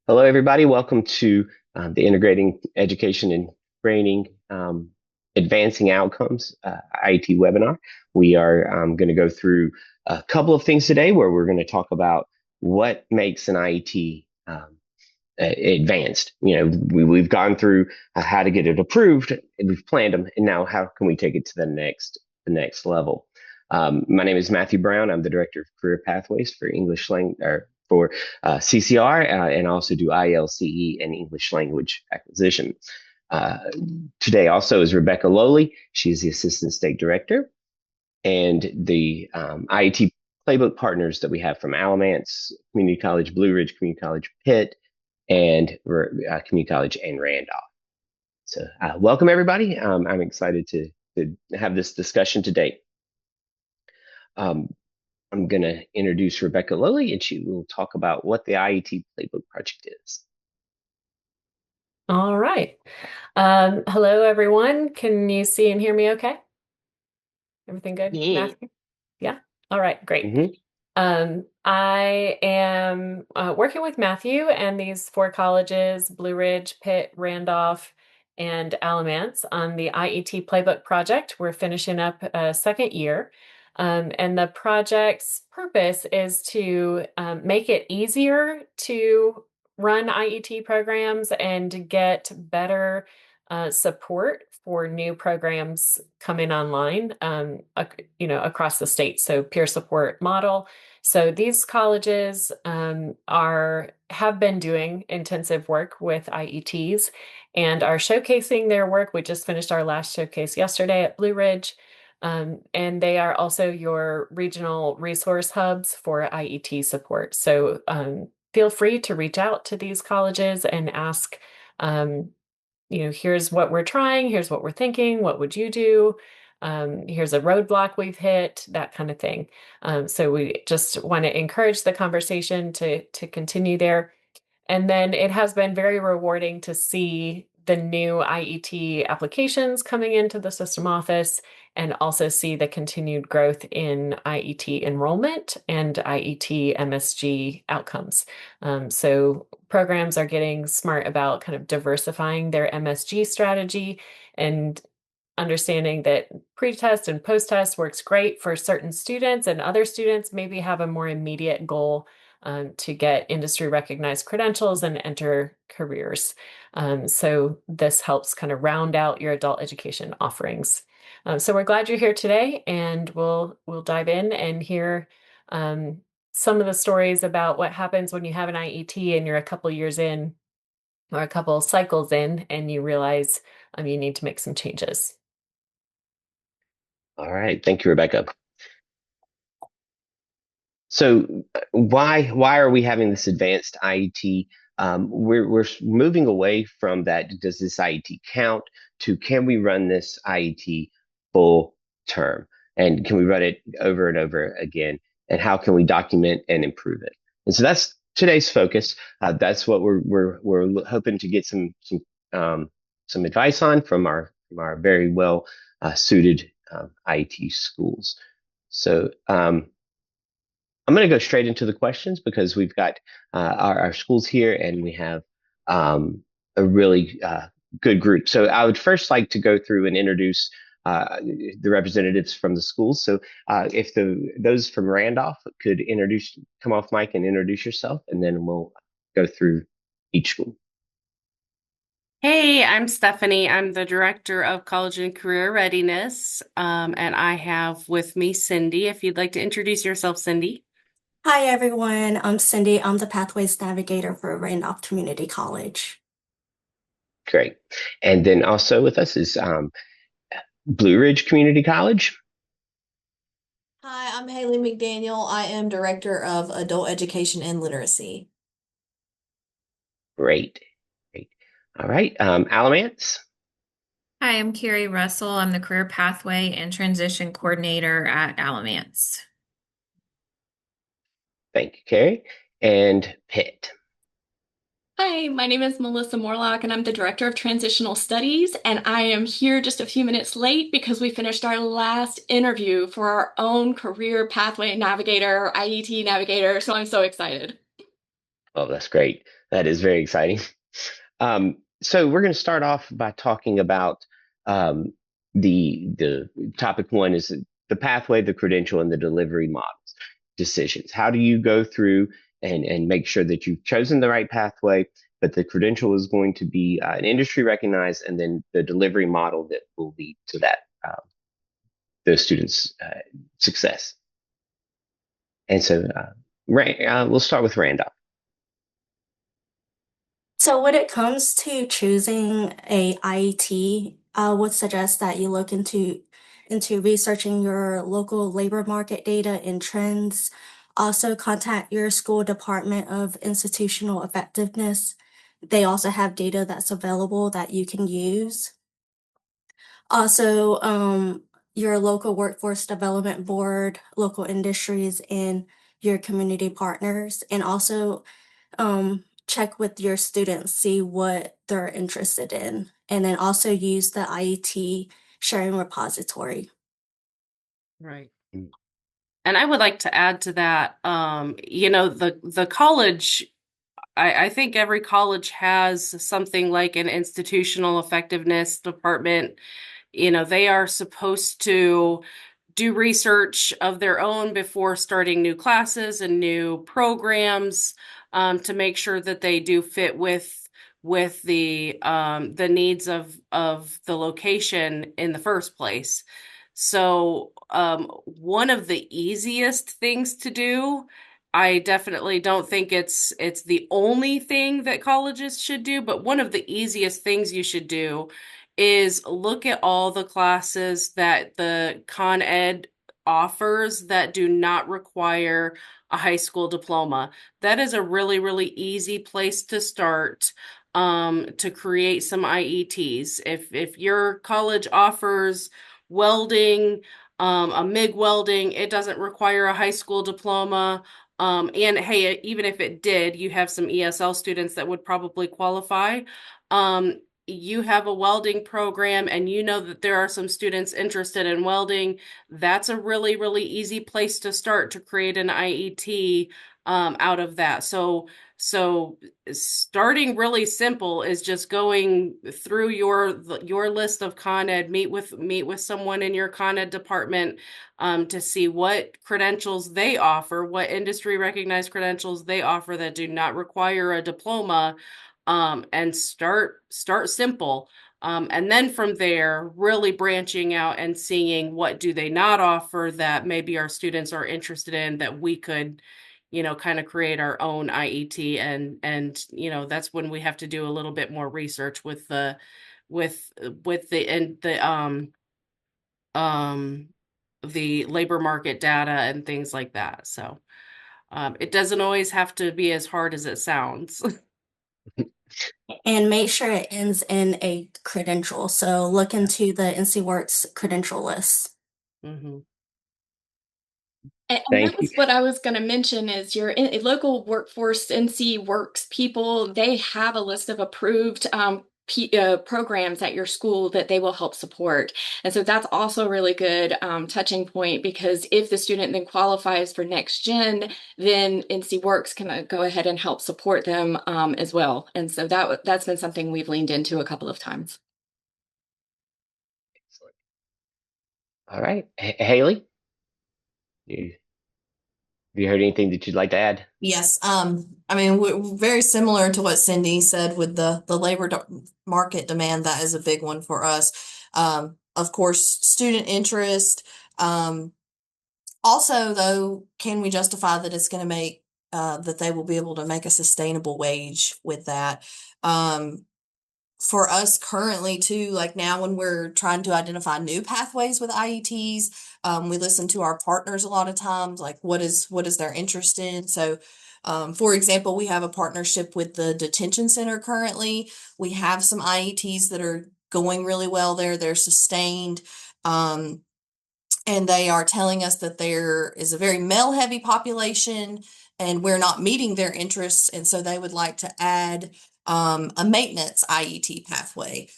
Hello, everybody. Welcome to the Integrating Education and Training Advancing Outcomes IET webinar. We are going to go through a couple of things today where we're going to talk about what makes an IET advanced. We've gone through how to get it approved, and we've planned them, and now how can we take it to the next level? My name is Matthew Brown. I'm the Director of Career Pathways for English language for CCR, and also do ILCE and English Language Acquisition. Today also is Rebecca Loli. She's the Assistant State Director, and the IET Playbook partners that we have from Alamance Community College, Blue Ridge Community College, Pitt, and Community College and Randolph. So welcome, everybody. I'm excited to have this discussion today. I'm going to introduce Rebecca Loli, and she will talk about what the IET Playbook Project is. All right. Hello, everyone. Can you see and hear me okay? Everything good, Yeah. Matthew? Yeah? All right, great. Mm-hmm. I am working with Matthew and these four colleges, Blue Ridge, Pitt, Randolph, and Alamance on the IET Playbook Project. We're finishing up a second year. And the project's purpose is to make it easier to run IET programs and get better support for new programs coming online, across the state. So peer support model. So these colleges have been doing intensive work with IETs and are showcasing their work. We just finished our last showcase yesterday at Blue Ridge. And they are also your regional resource hubs for IET support. So feel free to reach out to these colleges and ask, here's what we're trying, here's what we're thinking, what would you do? Here's a roadblock we've hit, that kind of thing. So we just want to encourage the conversation to continue there. And then it has been very rewarding to see the new IET applications coming into the system office and also see the continued growth in IET enrollment and IET MSG outcomes. So programs are getting smart about kind of diversifying their MSG strategy and understanding that pre-test and post-test works great for certain students, and other students maybe have a more immediate goal to get industry recognized credentials and enter careers. So this helps kind of round out your adult education offerings. So we're glad you're here today, and we'll dive in and hear some of the stories about what happens when you have an IET and you're a couple years in or a couple cycles in and you realize you need to make some changes. All right. Thank you, Rebecca. So why are we having this advanced IET? We're moving away from that. Does this IET count to can we run this IET full term? And can we run it over and over again? And how can we document and improve it? And so that's today's focus. That's what we're hoping to get some advice on from our very well suited IET schools. So I'm going to go straight into the questions because we've got our schools here and we have a really good group. So I would first like to go through and introduce the representatives from the schools. So if those from Randolph could come off mic and introduce yourself, and then we'll go through each school. Hey, I'm Stephanie. I'm the Director of College and Career Readiness, and I have with me Cindy. If you'd like to introduce yourself, Cindy. Hi everyone, I'm Cindy. I'm the Pathways Navigator for Randolph Community College. Great. And then also with us is Blue Ridge Community College. Hi, I'm Haley McDaniel. I am Director of Adult Education and Literacy. Great. Great. All right. Alamance. Hi, I'm Carrie Russell. I'm the Career Pathway and Transition Coordinator at Alamance. Thank you, Carrie. And Pitt. Hi, my name is Melissa Morlock, and I'm the Director of Transitional Studies, and I am here just a few minutes late because we finished our last interview for our own Career Pathway Navigator, IET Navigator, so I'm so excited. Oh, that's great. That is very exciting. So we're going to start off by talking about um, the topic one is the pathway, the credential, and the delivery models decisions. How do you go through and make sure that you've chosen the right pathway, but the credential is going to be an industry recognized, and then the delivery model that will lead to that those students' success. And so we'll start with Randolph. So when it comes to choosing a IET, I would suggest that you look into researching your local labor market data and trends. Also contact your school department of institutional effectiveness. They also have data that's available that you can use. Also, your local workforce development board, local industries, and your community partners, and also check with your students, see what they're interested in, and then also use the IET sharing repository. Right. Mm. And I would like to add to that, the college, I think every college has something like an institutional effectiveness department. They are supposed to do research of their own before starting new classes and new programs, to make sure that they do fit with the needs of the location in the first place. So one of the easiest things to do, I definitely don't think it's the only thing that colleges should do, but one of the easiest things you should do is look at all the classes that the Con Ed offers that do not require a high school diploma. That is a really, really easy place to start, to create some IETs. If your college offers welding, a MIG welding, it doesn't require a high school diploma. And hey, even if it did, you have some ESL students that would probably qualify. You have a welding program and you know that there are some students interested in welding, that's a really, really easy place to start to create an IET out of that. So starting really simple is just going through your list of Con Ed, meet with someone in your Con Ed department, to see what credentials they offer, what industry recognized credentials they offer that do not require a diploma, and start simple. And then from there, really branching out and seeing what do they not offer that maybe our students are interested in that we could, kind of create our own IET. And that's when we have to do a little bit more research with the labor market data and things like that. So it doesn't always have to be as hard as it sounds. And make sure it ends in a credential. So look into the NCWorks credential list. Mm-hmm. And Thank that you. was what I was going to mention is your local workforce NCWorks people, they have a list of approved programs at your school that they will help support. And so that's also a really good touching point, because if the student then qualifies for next gen, then NCWorks can go ahead and help support them as well. And so that's been something we've leaned into a couple of times. Excellent. All right, Haley, have you heard anything that you'd like to add? Yes, I mean, we're very similar to what Cindy said with the labor market demand. That is a big one for us. Of course, student interest. Also, though, can we justify that it's going to make that they will be able to make a sustainable wage with that? For us currently too, like now when we're trying to identify new pathways with IETs, we listen to our partners a lot of times, like what is their interest in. So for example, we have a partnership with the detention center currently. We have some IETs that are going really well there. They're sustained. And they are telling us that there is a very male heavy population and we're not meeting their interests. And so they would like to add a maintenance IET pathway.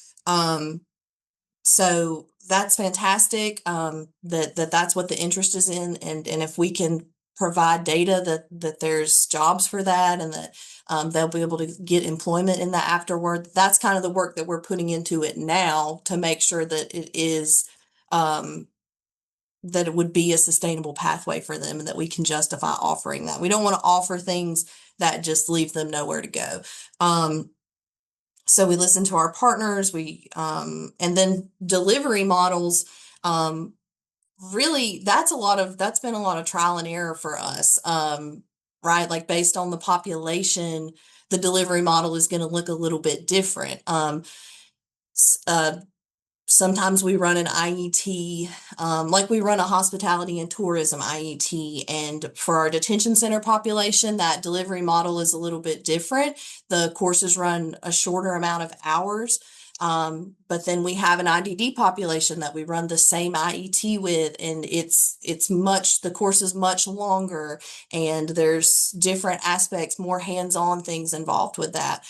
So that's fantastic, that's what the interest is in. And if we can provide data that there's jobs for that, and that they'll be able to get employment in that afterward. That's kind of the work that we're putting into it now to make sure that it is that it would be a sustainable pathway for them and that we can justify offering that. We don't want to offer things that just leave them nowhere to go. So we listen to our partners, and then delivery models, really that's been a lot of trial and error for us. Right? Like based on the population, the delivery model is going to look a little bit different. Sometimes we run an IET, like we run a hospitality and tourism IET, and for our detention center population, that delivery model is a little bit different. The courses run a shorter amount of hours, but then we have an IDD population that we run the same IET with, and the course is much longer, and there's different aspects, more hands-on things involved with that.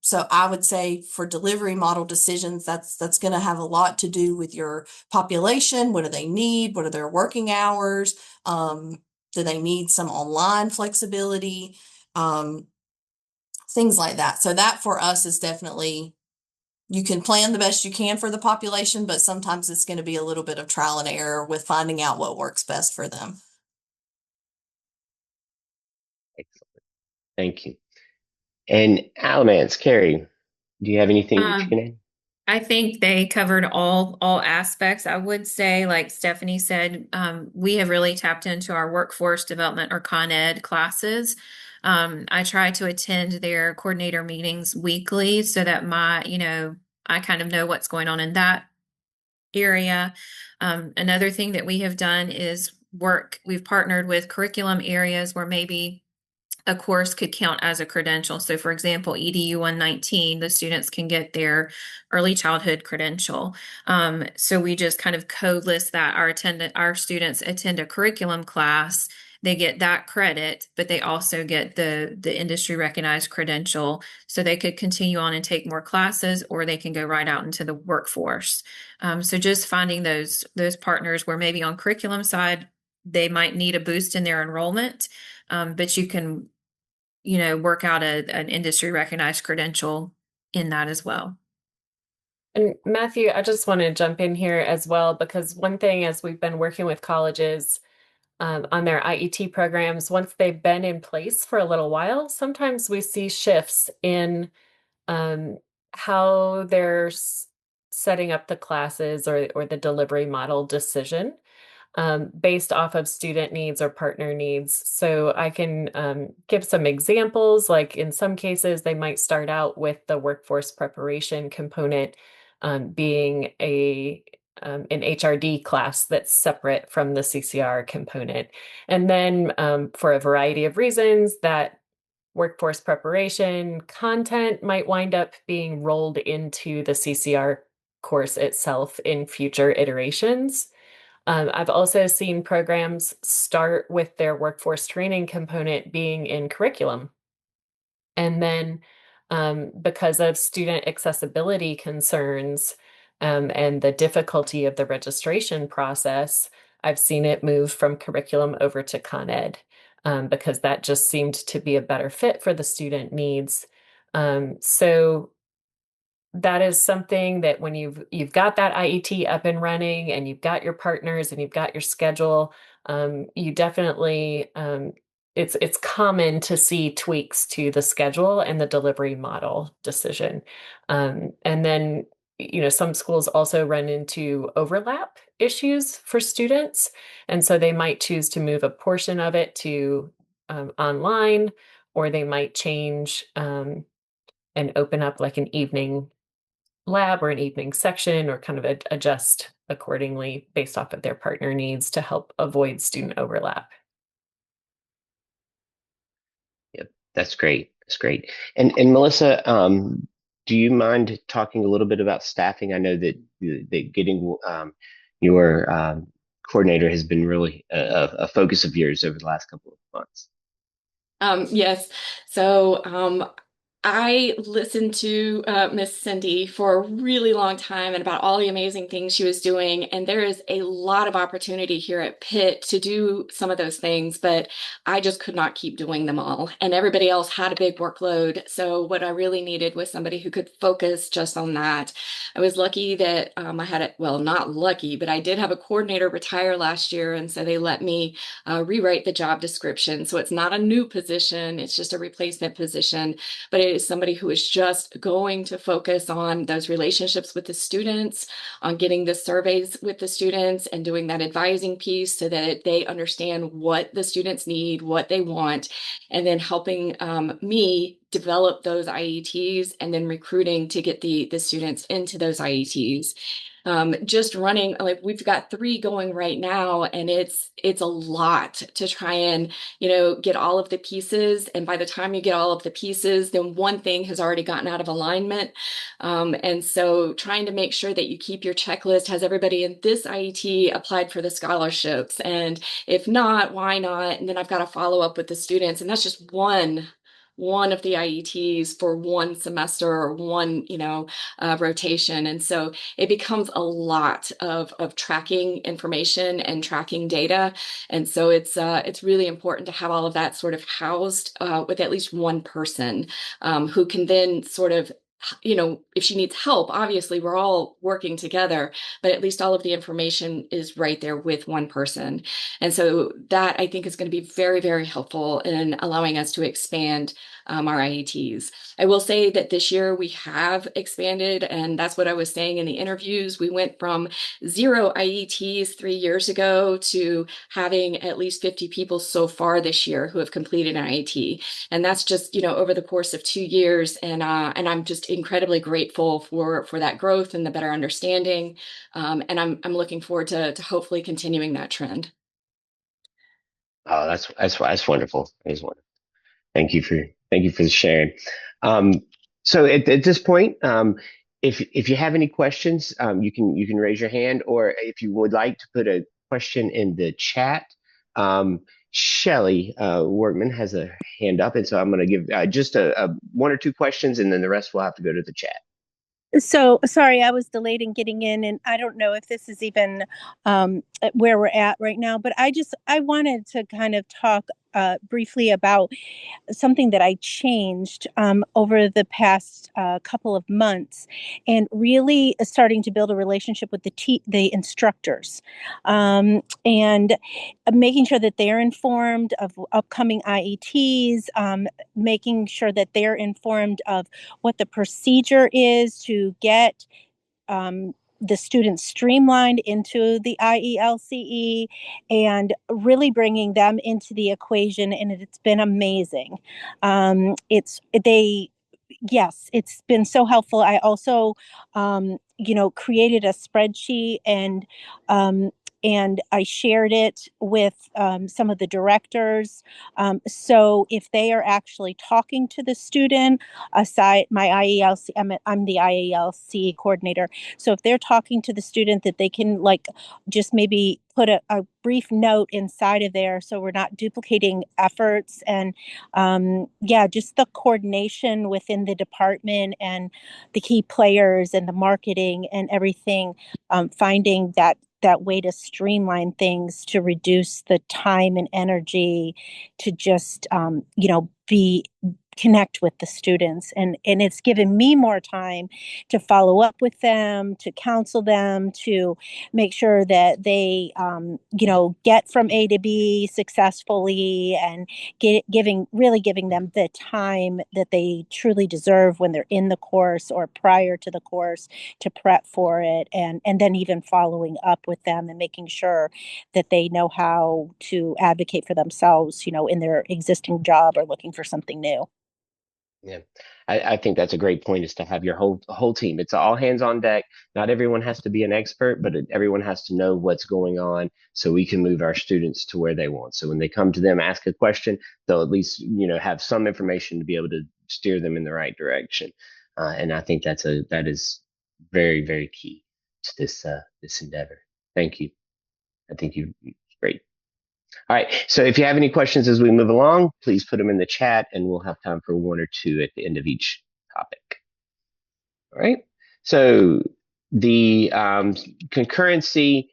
So I would say for delivery model decisions, that's going to have a lot to do with your population. What do they need? What are their working hours? Do they need some online flexibility? Things like that. So that for us is definitely, you can plan the best you can for the population, but sometimes it's going to be a little bit of trial and error with finding out what works best for them. Excellent. Thank you. And Alamance, Carrie, do you have anything that you can add? I think they covered all aspects. I would say, like Stephanie said, we have really tapped into our workforce development or Con Ed classes. I try to attend their coordinator meetings weekly so that I kind of know what's going on in that area. Another thing that we have done is we've partnered with curriculum areas where maybe a course could count as a credential. So for example, EDU 119, the students can get their early childhood credential. So we just kind of code list that our students attend a curriculum class, they get that credit, but they also get the industry recognized credential, so they could continue on and take more classes, or they can go right out into the workforce. So just finding those partners where maybe on curriculum side, they might need a boost in their enrollment, but you can work out an industry recognized credential in that as well. And Matthew, I just want to jump in here as well, because one thing as we've been working with colleges on their IET programs, once they've been in place for a little while, sometimes we see shifts in how they're setting up the classes or the delivery model decision. Based off of student needs or partner needs. So I can give some examples. Like in some cases, they might start out with the workforce preparation component being an HRD class that's separate from the CCR component. And then for a variety of reasons, that workforce preparation content might wind up being rolled into the CCR course itself in future iterations. I've also seen programs start with their workforce training component being in curriculum. And then because of student accessibility concerns and the difficulty of the registration process, I've seen it move from curriculum over to Con Ed because that just seemed to be a better fit for the student needs. So that is something that when you've got that IET up and running and you've got your partners and you've got your schedule, you definitely it's common to see tweaks to the schedule and the delivery model decision. And then some schools also run into overlap issues for students, and so they might choose to move a portion of it to online, or they might change and open up like an evening lab or an evening section, or kind of adjust accordingly based off of their partner needs to help avoid student overlap. Yep, that's great. That's great. And Melissa, do you mind talking a little bit about staffing? I know that getting your coordinator has been really a focus of yours over the last couple of months. Yes. So I listened to Miss Cindy for a really long time and about all the amazing things she was doing. And there is a lot of opportunity here at Pitt to do some of those things, but I just could not keep doing them all. And everybody else had a big workload. So what I really needed was somebody who could focus just on that. I was lucky that I had it, well, not lucky, but I did have a coordinator retire last year. And so they let me rewrite the job description. So it's not a new position, it's just a replacement position, but it is somebody who is just going to focus on those relationships with the students, on getting the surveys with the students and doing that advising piece so that they understand what the students need, what they want, and then helping me develop those IETs and then recruiting to get the students into those IETs. Just running, like we've got 3 going right now, and it's a lot to try and, get all of the pieces. And by the time you get all of the pieces, then one thing has already gotten out of alignment. And so trying to make sure that you keep your checklist, has everybody in this IET applied for the scholarships? And if not, why not? And then I've got to follow up with the students. And that's just one of the IETs for one semester or one, rotation. And so it becomes a lot of tracking information and tracking data. And so it's really important to have all of that sort of housed with at least one person who can then sort of, if she needs help, obviously we're all working together, but at least all of the information is right there with one person. And so that I think is going to be very, very helpful in allowing us to expand our IETs. I will say that this year we have expanded, and that's what I was saying in the interviews. We went from 0 IETs 3 years ago to having at least 50 people so far this year who have completed an IET. And that's just, over the course of 2 years. And I'm just incredibly grateful for that growth and the better understanding. And I'm looking forward to hopefully continuing that trend. Oh, that's wonderful. That is wonderful. Thank you for sharing. So at this point, if you have any questions, you can raise your hand, or if you would like to put a question in the chat. Shelly Workman has a hand up, and so I'm going to give just a 1 or 2 questions, and then the rest will have to go to the chat. So sorry, I was delayed in getting in, and I don't know if this is even where we're at right now, but I wanted to kind of talk briefly about something that I changed over the past couple of months, and really starting to build a relationship with the instructors, and making sure that they're informed of upcoming IETs, making sure that they're informed of what the procedure is to get the students streamlined into the IELCE, and really bringing them into the equation. And it's been amazing. Yes, it's been so helpful. I also, created a spreadsheet, and I shared it with some of the directors. So if they are actually talking to the student, aside my IELC, I'm the IELC coordinator. So if they're talking to the student, that they can just maybe put a brief note inside of there, so we're not duplicating efforts. And just the coordination within the department and the key players and the marketing and everything, finding that way to streamline things, to reduce the time and energy, to just connect with the students. And it's given me more time to follow up with them, to counsel them, to make sure that they get from A to B successfully, and giving them the time that they truly deserve when they're in the course or prior to the course, to prep for it, and then even following up with them and making sure that they know how to advocate for themselves, in their existing job or looking for something new. Yeah, I think that's a great point, is to have your whole team. It's all hands on deck. Not everyone has to be an expert, but everyone has to know what's going on, so we can move our students to where they want. So when they come to them, ask a question, they'll at least have some information to be able to steer them in the right direction. And I think that is very, very key to this endeavor. Thank you. I think you great. All right. So if you have any questions as we move along, please put them in the chat and we'll have time for one or two at the end of each topic. All right. So the concurrency,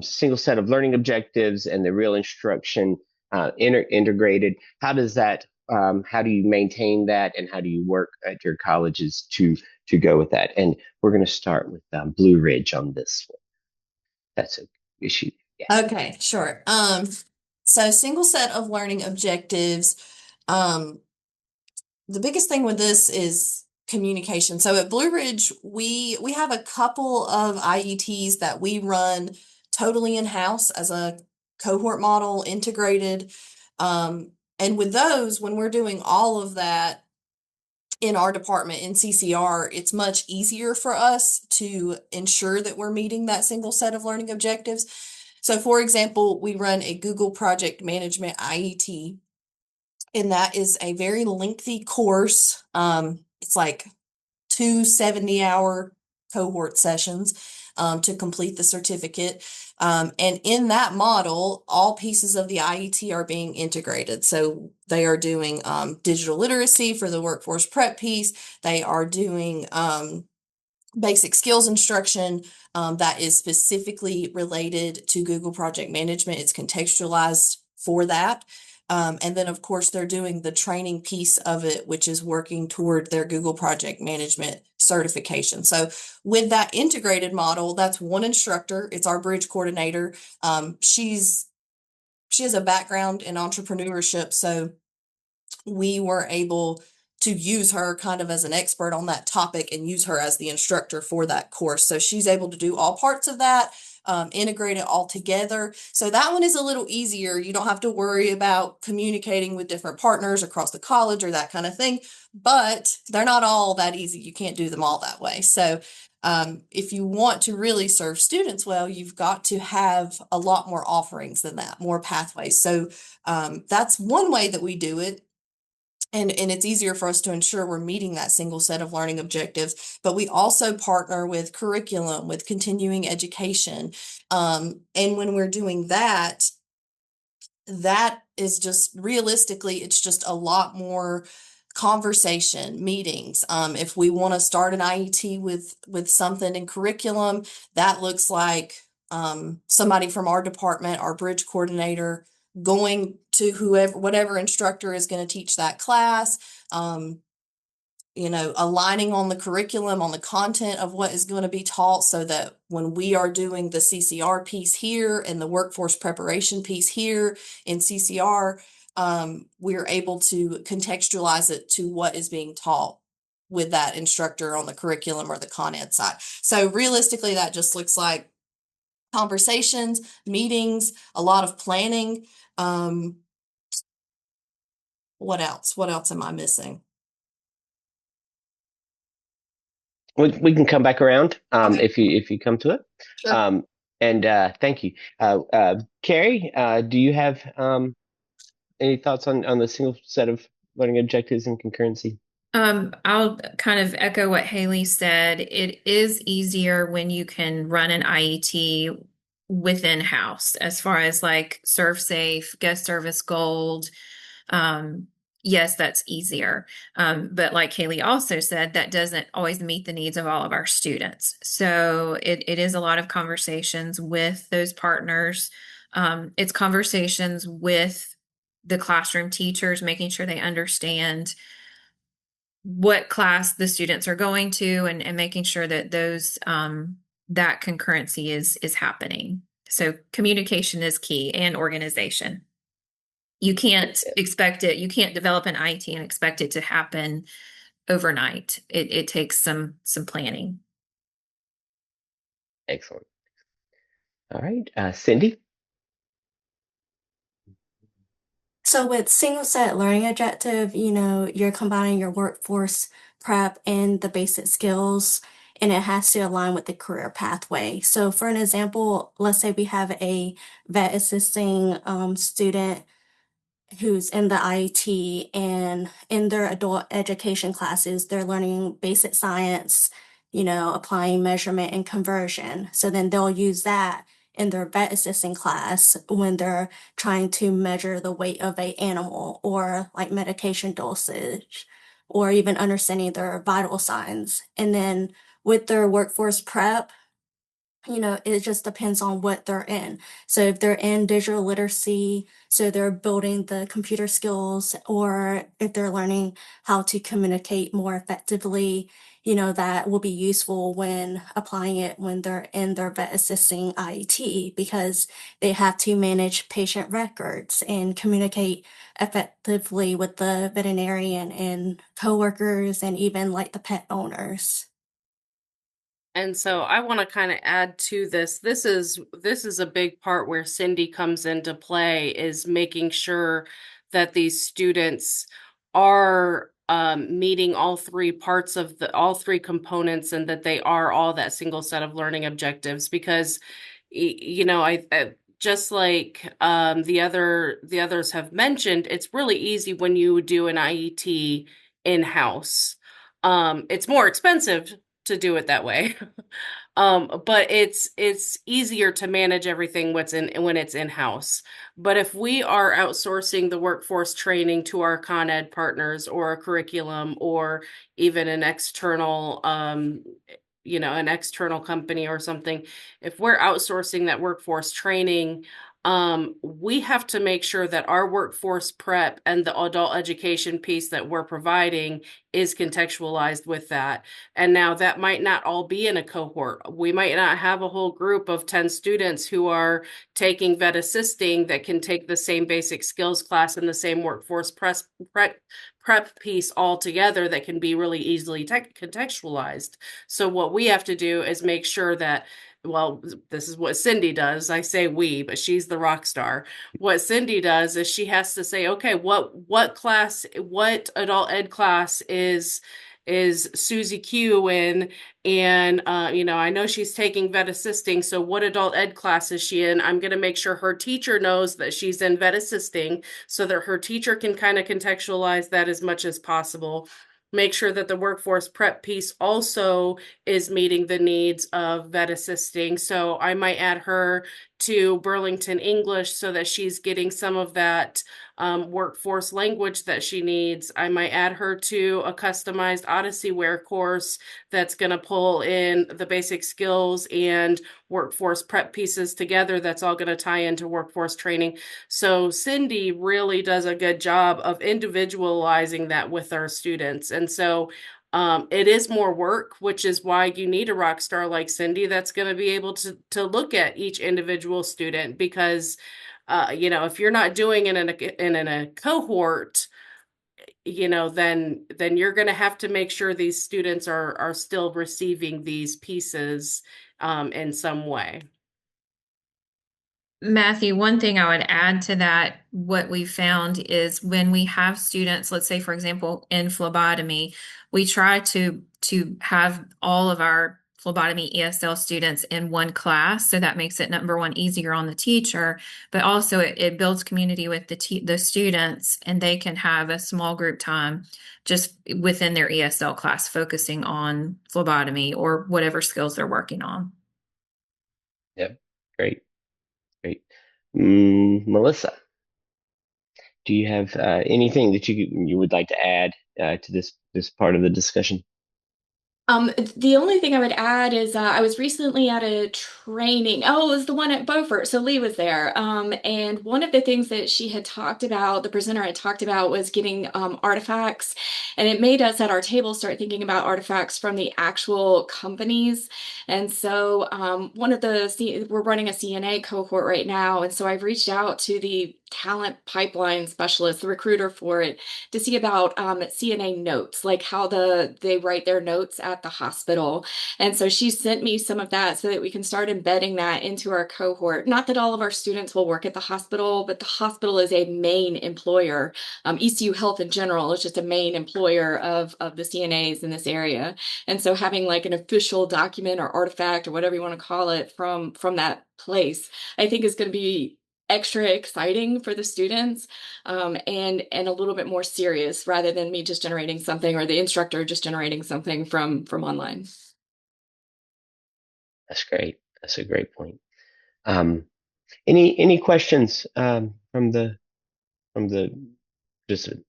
single set of learning objectives, and the real instruction integrated. How does that? How do you maintain that, and how do you work at your colleges to go with that? And we're going to start with Blue Ridge on this one. That's an issue. Yeah. Okay, sure. So single set of learning objectives. The biggest thing with this is communication. So at Blue Ridge, we have a couple of IETs that we run totally in-house as a cohort model integrated. And with those, when we're doing all of that in our department in CCR, it's much easier for us to ensure that we're meeting that single set of learning objectives. So for example, we run a Google Project Management IET, and that is a very lengthy course. It's like 2 70-hour cohort sessions to complete the certificate. And in that model, all pieces of the IET are being integrated. So they are doing digital literacy for the workforce prep piece. They are doing basic skills instruction that is specifically related to Google Project Management. It's contextualized for that. And then, of course, they're doing the training piece of it, which is working toward their Google Project Management certification. So with that integrated model, that's one instructor. It's our bridge coordinator. She has a background in entrepreneurship, so we were able to use her kind of as an expert on that topic and use her as the instructor for that course. So she's able to do all parts of that, integrate it all together. So that one is a little easier. You don't have to worry about communicating with different partners across the college or that kind of thing, but they're not all that easy. You can't do them all that way. So if you want to really serve students well, you've got to have a lot more offerings than that, more pathways. So that's one way that we do it. And it's easier for us to ensure we're meeting that single set of learning objectives. But we also partner with curriculum, with continuing education. And when we're doing that, that is just realistically, it's just a lot more conversation, meetings. If we want to start an IET with something in curriculum, that looks like somebody from our department, our bridge coordinator, going to whatever instructor is going to teach that class, aligning on the curriculum, on the content of what is going to be taught, so that when we are doing the CCR piece here and the workforce preparation piece here in CCR, we're able to contextualize it to what is being taught with that instructor on the curriculum or the Con Ed side. So realistically, that just looks like conversations, meetings, a lot of planning. What else? What else am I missing? We can come back around Okay. if you come to it. Sure. Thank you. Carrie, do you have any thoughts on the single set of learning objectives and concurrency? I'll kind of echo what Haley said. It is easier when you can run an IET within house, as far as like Serve Safe, Guest Service Gold. Yes, that's easier. But like Haley also said, that doesn't always meet the needs of all of our students. So it is a lot of conversations with those partners. It's conversations with the classroom teachers, making sure they understand what class the students are going to, and making sure that those that concurrency is happening. So communication is key, and organization. You can't expect it. You can't develop an IET and expect it to happen overnight. It takes some planning. Excellent. All right, Cindy. So with single set learning objective, you're combining your workforce prep and the basic skills, and it has to align with the career pathway. So for an example, let's say we have a vet assisting student who's in the IET, and in their adult education classes, they're learning basic science, applying measurement and conversion. So then they'll use that in their vet assisting class when they're trying to measure the weight of an animal or like medication dosage or even understanding their vital signs. And then with their workforce prep, it just depends on what they're in. So if they're in digital literacy, so they're building the computer skills, or if they're learning how to communicate more effectively, that will be useful when applying it when they're in their vet assisting IET because they have to manage patient records and communicate effectively with the veterinarian and coworkers and even like the pet owners. And so I want to kind of add to this. This is a big part where Cindy comes into play, is making sure that these students are meeting all three parts of all three components, and that they are all that single set of learning objectives. Because I just like the others have mentioned, it's really easy when you do an IET in-house. It's more expensive to do it that way. But it's easier to manage everything when it's in-house. But if we are outsourcing the workforce training to our Con Ed partners or a curriculum or even an external an external company or something, if we're outsourcing that workforce training, we have to make sure that our workforce prep and the adult education piece that we're providing is contextualized with that. And now that might not all be in a cohort. We might not have a whole group of 10 students who are taking vet assisting that can take the same basic skills class and the same workforce prep piece all together that can be really easily contextualized. So what we have to do is make sure that, well, this is what Cindy does. I say we, but she's the rock star. What Cindy does is she has to say, okay, what adult ed class is Susie Q in? And I know she's taking vet assisting, so what adult ed class is she in? I'm going to make sure her teacher knows that she's in vet assisting so that her teacher can kind of contextualize that as much as possible. Make sure that the workforce prep piece also is meeting the needs of vet assisting. So I might add her to Burlington English so that she's getting some of that workforce language that she needs. I might add her to a customized Odyssey Wear course that's going to pull in the basic skills and workforce prep pieces together. That's all going to tie into workforce training. So Cindy really does a good job of individualizing that with our students. And so it is more work, which is why you need a rock star like Cindy that's going to be able to look at each individual student, because if you're not doing it in a cohort, then you're going to have to make sure these students are still receiving these pieces in some way. Matthew, one thing I would add to that, what we found is when we have students, let's say, for example, in phlebotomy, we try to have all of our phlebotomy ESL students in one class. So that makes it, number one, easier on the teacher, but also it builds community with the students, and they can have a small group time just within their ESL class, focusing on phlebotomy or whatever skills they're working on. Yep. Great. Melissa, do you have anything that you would like to add to this part of the discussion? The only thing I would add is I was recently at a training. Oh, it was the one at Beaufort. So Lee was there. And one of the things that she had talked about, the presenter had talked about, was getting artifacts. And it made us at our table start thinking about artifacts from the actual companies. And so we're running a CNA cohort right now. And so I've reached out to the talent pipeline specialist, the recruiter for it, to see about CNA notes, like how they write their notes at the hospital. And so she sent me some of that so that we can start embedding that into our cohort. Not that all of our students will work at the hospital, but the hospital is a main employer. ECU Health in general is just a main employer of the CNAs in this area. And so having like an official document or artifact or whatever you want to call it from that place, I think is going to be extra exciting for the students, and a little bit more serious, rather than me just generating something or the instructor just generating something from online. That's great. That's a great point. Any questions from the participants?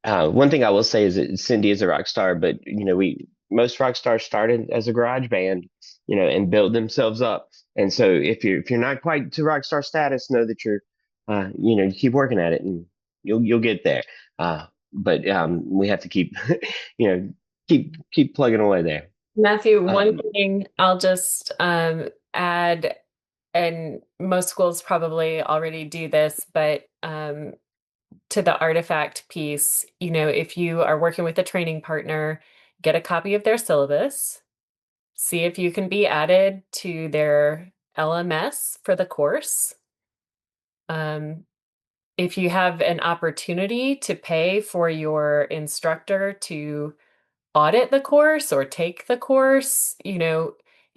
One thing I will say is that Cindy is a rock star, but most rock stars started as a garage band, and build themselves up. And so if you're not quite to rock star status, know that you're, you keep working at it and you'll get there. But we have to keep, keep plugging away there. Matthew, one thing I'll just add, and most schools probably already do this, but to the artifact piece, if you are working with a training partner, get a copy of their syllabus, see if you can be added to their LMS for the course. If you have an opportunity to pay for your instructor to audit the course or take the course,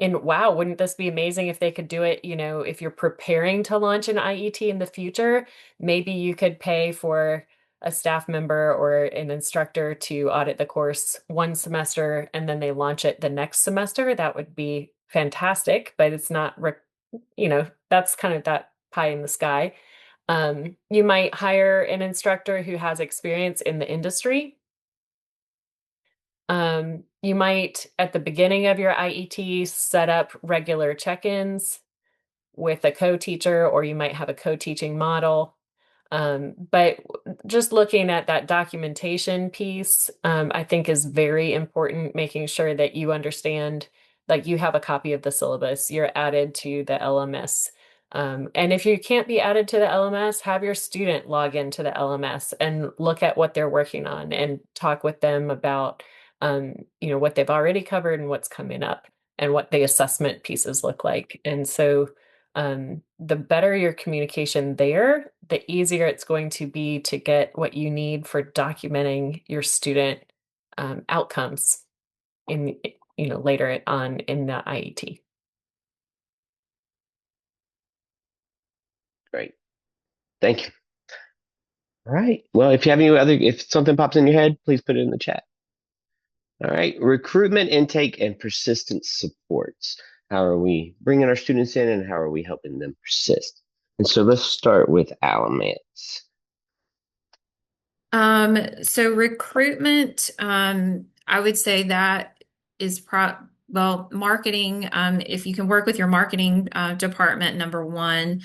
and wow, wouldn't this be amazing if they could do it, if you're preparing to launch an IET in the future, maybe you could pay for a staff member or an instructor to audit the course one semester and then they launch it the next semester. That would be fantastic, but it's not, that's kind of that pie in the sky. You might hire an instructor who has experience in the industry. You might, at the beginning of your IET, set up regular check-ins with a co-teacher, or you might have a co-teaching model. But just looking at that documentation piece, I think is very important, making sure that you understand, like you have a copy of the syllabus, you're added to the LMS. And if you can't be added to the LMS, have your student log into the LMS and look at what they're working on and talk with them about what they've already covered and what's coming up and what the assessment pieces look like. And so the better your communication there, the easier it's going to be to get what you need for documenting your student outcomes in, later on in the IET. Great. Thank you. All right. Well, if something pops in your head, please put it in the chat. All right. Recruitment, intake, and persistence supports. How are we bringing our students in and how are we helping them persist? And so let's start with Alamance. So recruitment, I would say that is marketing. If you can work with your marketing department, number one.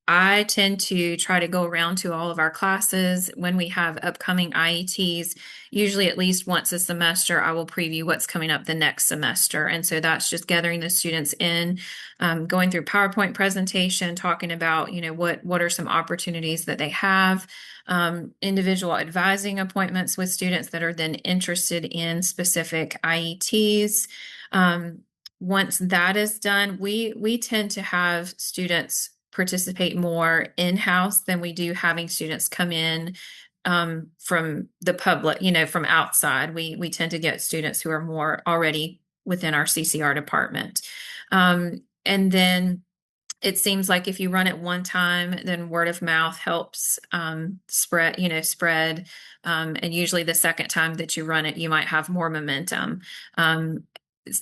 I tend to try to go around to all of our classes when we have upcoming IETs. Usually at least once a semester, I will preview what's coming up the next semester. And so that's just gathering the students in, going through PowerPoint presentation, talking about, what are some opportunities that they have, individual advising appointments with students that are then interested in specific IETs. Once that is done, we tend to have students participate more in-house than we do having students come in from the public, from outside. We tend to get students who are more already within our CCR department. And then it seems like if you run it one time, then word of mouth helps spread. And usually the second time that you run it, you might have more momentum. And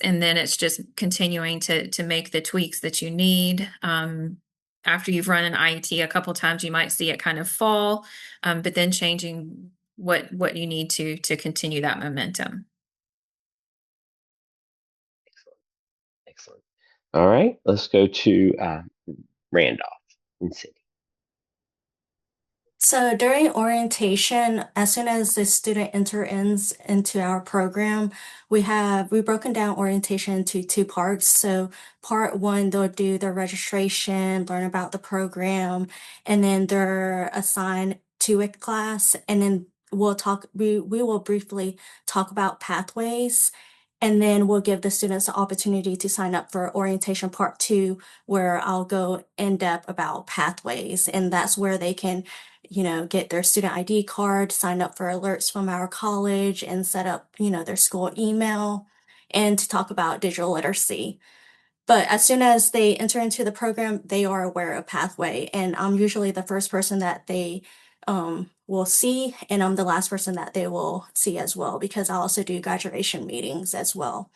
then it's just continuing to make the tweaks that you need. After you've run an IET a couple times, you might see it kind of fall, but then changing what you need to continue that momentum. Excellent. All right, let's go to Randolph and Cindy. So during orientation, as soon as the student enters into our program, we've broken down orientation into two parts. So part one, they'll do their registration, learn about the program, and then they're assigned to a class. And then we will briefly talk about pathways. And then we'll give the students the opportunity to sign up for orientation part two, where I'll go in depth about pathways. And that's where they can get their student ID card, sign up for alerts from our college, and set up, their school email, and to talk about digital literacy. But as soon as they enter into the program, they are aware of Pathway, and I'm usually the first person that they will see, and I'm the last person that they will see as well, because I also do graduation meetings as well.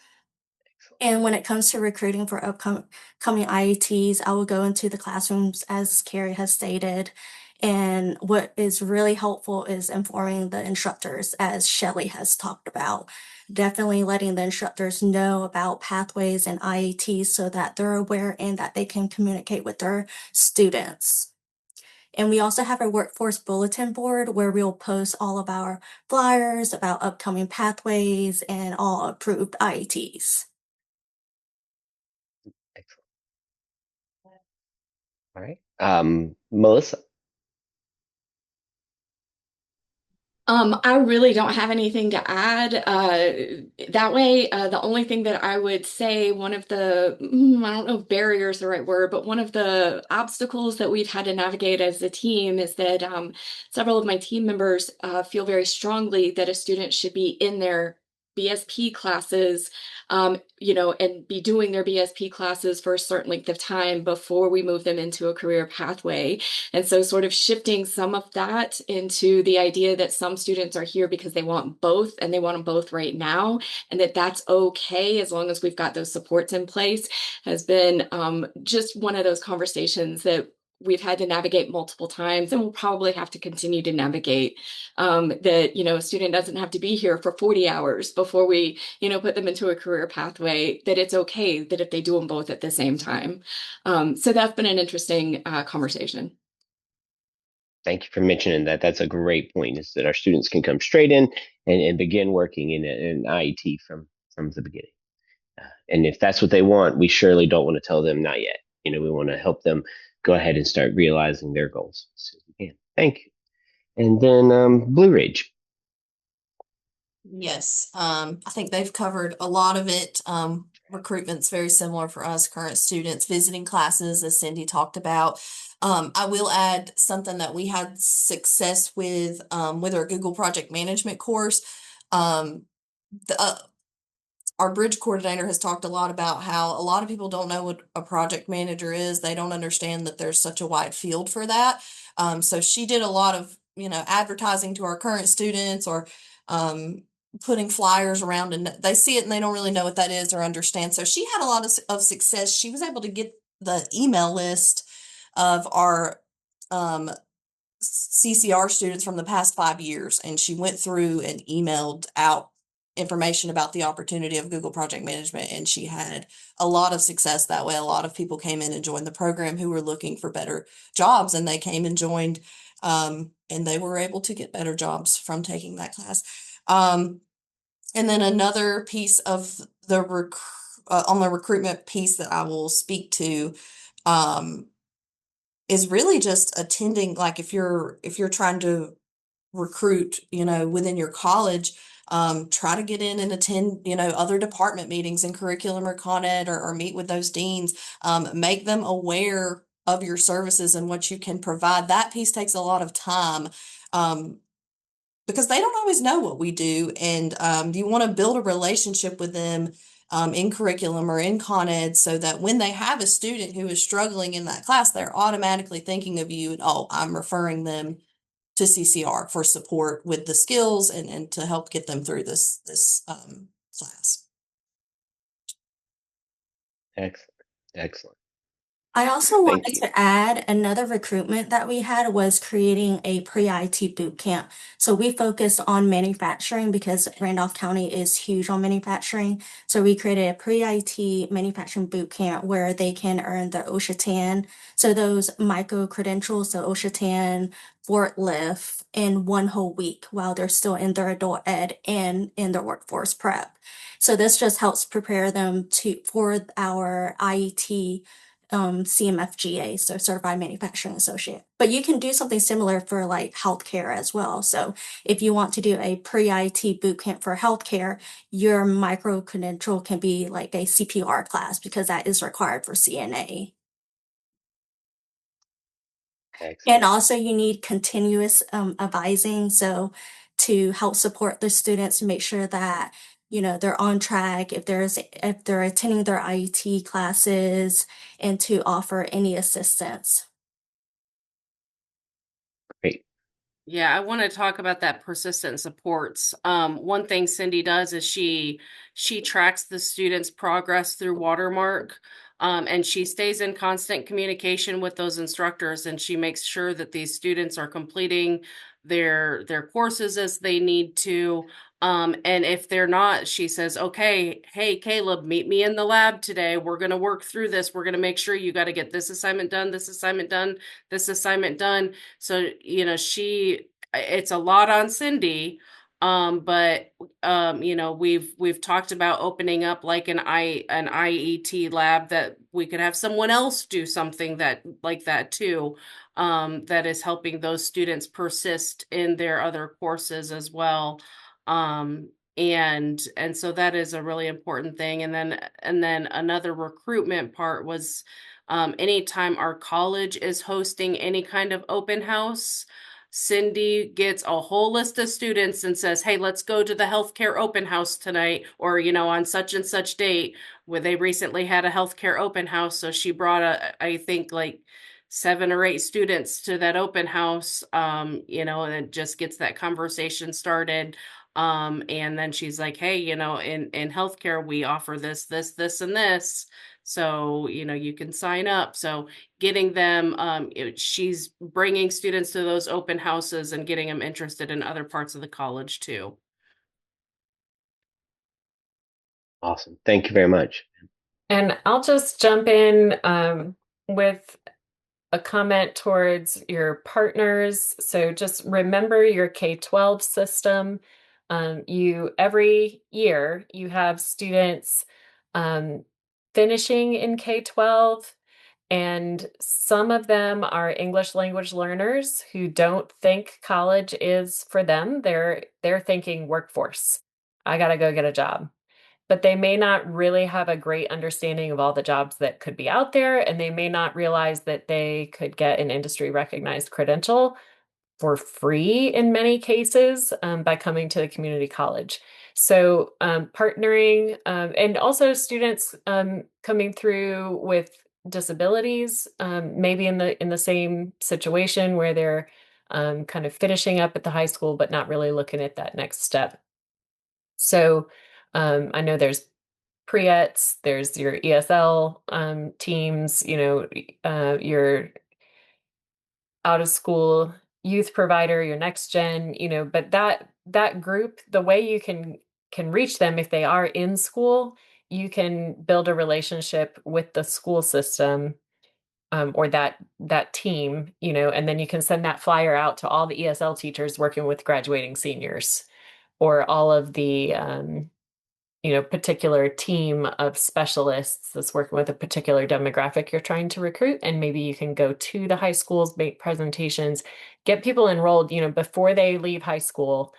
And when it comes to recruiting for upcoming IETs, I will go into the classrooms, as Carrie has stated. And what is really helpful is informing the instructors, as Shelley has talked about. Definitely letting the instructors know about pathways and IETs so that they're aware and that they can communicate with their students. And we also have a workforce bulletin board where we'll post all of our flyers about upcoming pathways and all approved IETs. Excellent. All right. Melissa. I really don't have anything to add. That way, the only thing that I would say, one of the, I don't know if barrier is the right word, but one of the obstacles that we've had to navigate as a team is that several of my team members feel very strongly that a student should be in their BSP classes, and be doing their BSP classes for a certain length of time before we move them into a career pathway. And so sort of shifting some of that into the idea that some students are here because they want both and they want them both right now, and that that's okay as long as we've got those supports in place, has been just one of those conversations that we've had to navigate multiple times, and we'll probably have to continue to navigate. That a student doesn't have to be here for 40 hours before we put them into a career pathway, that it's okay that if they do them both at the same time. So that's been an interesting conversation. Thank you for mentioning that. That's a great point, is that our students can come straight in and begin working in an IET from the beginning. And if that's what they want, we surely don't want to tell them not yet. We want to help them go ahead and start realizing their goals as soon as we can. Thank you. And then Blue Ridge. Yes, I think they've covered a lot of it. Recruitment's very similar for us, current students, visiting classes, as Cindy talked about. I will add something that we had success with our Google Project Management course. Our bridge coordinator has talked a lot about how a lot of people don't know what a project manager is. They don't understand that there's such a wide field for that. So she did a lot of, advertising to our current students, or putting flyers around, and they see it and they don't really know what that is or understand. So she had a lot of success. She was able to get the email list of our CCR students from the past 5 years, and she went through and emailed out information about the opportunity of Google Project Management, and she had a lot of success that way. A lot of people came in and joined the program who were looking for better jobs, and they came and joined, and they were able to get better jobs from taking that class. And then another piece of the on the recruitment piece that I will speak to is really just attending. Like if you're trying to recruit, within your college, try to get in and attend, other department meetings in curriculum or Con Ed, or meet with those deans, make them aware of your services and what you can provide. That piece takes a lot of time, because they don't always know what we do. And you want to build a relationship with them in curriculum or in Con Ed, so that when they have a student who is struggling in that class, they're automatically thinking of you, and, oh, I'm referring them to CCR for support with the skills and to help get them through this class. Excellent. I also wanted to add, another recruitment that we had was creating a pre-IT boot camp. So we focused on manufacturing because Randolph County is huge on manufacturing. So we created a pre-IT manufacturing boot camp where they can earn their OSHA 10. So those micro credentials, so OSHA 10, forklift, in one whole week while they're still in their adult ed and in their workforce prep. So this just helps prepare them for our IET CMFGA, so Certified Manufacturing Associate. But you can do something similar for like healthcare as well. So if you want to do a pre-IT boot camp for healthcare, your micro credential can be like a CPR class, because that is required for CNA. Excellent. And also you need continuous advising, so to help support the students, to make sure that they're on track, if they're attending their IET classes, and to offer any assistance. Great. Yeah, I want to talk about that persistent supports. One thing Cindy does is she tracks the students' progress through Watermark, and she stays in constant communication with those instructors, and she makes sure that these students are completing their courses as they need to. And if they're not, she says, "Okay, hey Caleb, meet me in the lab today. We're going to work through this. We're going to make sure you got to get this assignment done, this assignment done, this assignment done." So, it's a lot on Cindy. But we've talked about opening up like an IET lab that we could have someone else do something that like that too, that is helping those students persist in their other courses as well. And so that is a really important thing. And then another recruitment part was anytime our college is hosting any kind of open house, Cindy gets a whole list of students and says, "Hey, let's go to the healthcare open house tonight," or, on such and such date, where they recently had a healthcare open house. So she brought I think like 7 or 8 students to that open house, and it just gets that conversation started. And then she's like, "Hey, in healthcare, we offer this, and this. So, you can sign up." So getting them, she's bringing students to those open houses and getting them interested in other parts of the college too. Awesome. Thank you very much. And I'll just jump in with a comment towards your partners. So just remember your K-12 system. Every year you have students finishing in K-12, and some of them are English language learners who don't think college is for them. They're thinking workforce. I got to go get a job. But they may not really have a great understanding of all the jobs that could be out there, and they may not realize that they could get an industry recognized credential for free in many cases by coming to the community college. So partnering, and also students coming through with disabilities, maybe in the same situation where they're kind of finishing up at the high school, but not really looking at that next step. So I know there's pre-ETs, there's your ESL teams, your out of school youth provider, your next gen, but that group, the way you can reach them if they are in school, you can build a relationship with the school system, or that team, and then you can send that flyer out to all the ESL teachers working with graduating seniors, or all of the particular team of specialists that's working with a particular demographic you're trying to recruit. And maybe you can go to the high schools, make presentations, get people enrolled, before they leave high school,